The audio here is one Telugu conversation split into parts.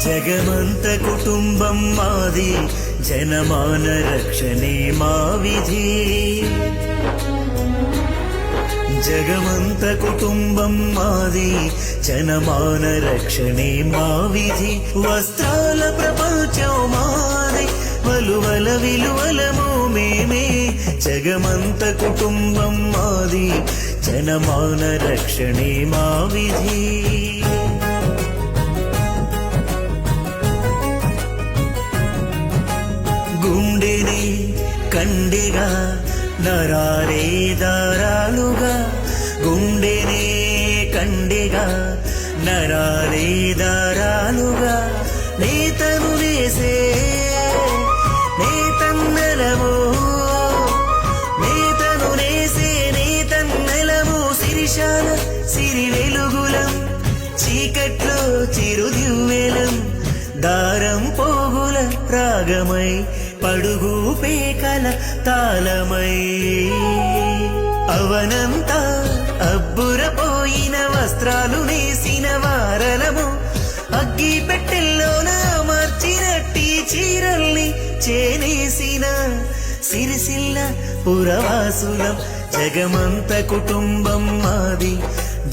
జగమంత కుటుంబం మాది, జనమాన రక్షణే మా విధి. జగమంత కుటుంబం మాది, జనమాన రక్షణే మా విధి. వస్త్రాల ప్రపంచం మాది, వలువల విలువలము మేమే. జగమంత కుటుంబం మాది, జనమాన రక్షణే మా విధి. గుండెనే కండిగా నరాలే దారాలుగా, గుండెనే కండిగా నరాలే దారాలుగా, నేతను వేసే నేతన్నెలము, నేతను నేసే నేతన్నెలము. సిరిశాల సిరి వెలుగులం, చీకట్లో చిరుదివ్వెలం. దారం పోగుల రాగమై, పడుగు పేకల తాళమై. అవనంతా అబ్బురపోయిన వస్త్రాలు నేసిన వారలము, అగ్గి పెట్టెల్లోన మార్చినట్టి చీరల్ని చేనేసిన సిరిసిల్ల పురవాసులం. జగమంత కుటుంబం మాది,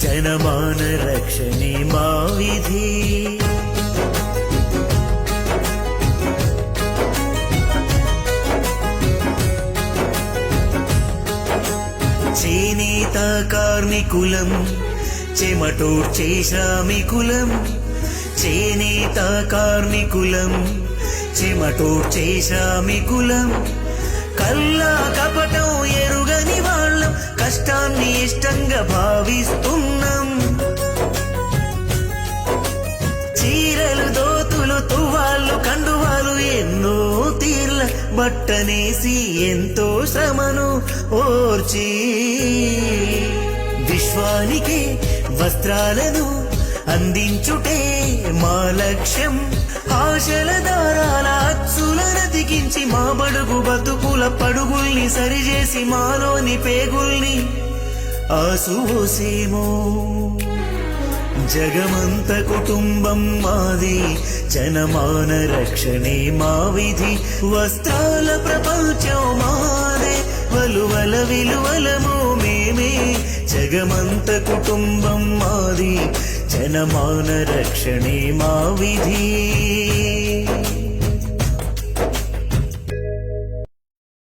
జనమాన రక్షణే మా విధి. చేనేత కార్మికులం, చెమటోడ్చే శ్రామికులం. చేనేత కార్మికులం, చెమటోడ్చే శ్రామికులం. కల్లా కపటం ఎరుగని వాళ్ళం, కష్టాన్ని ఇష్టంగా భావిస్తున్నాం. చీరలు దోతులు తువ్వాళ్ళు కండువాలు, ఎన్నో తీర్ల బట్టనేసి ఎంతో శ్రమను ఓర్చి. విశ్వానికి వస్త్రాలను అందించుటే మా లక్ష్యం. ఆశల దారాల అచ్చులనతికించి మా బడుగు బతుకుల పడుగుల్ని సరిచేసి మాలోని పేగుల్ని ఆసువోసేమో. జగమంత కుటుంబం మాది, జనమాన రక్షణే మా విధి. వస్త్రాల ప్రపంచం మాదే, వలువల విలువలము మేమే. జగమంత కుటుంబం మాది, జనమాన రక్షణే మా విధి.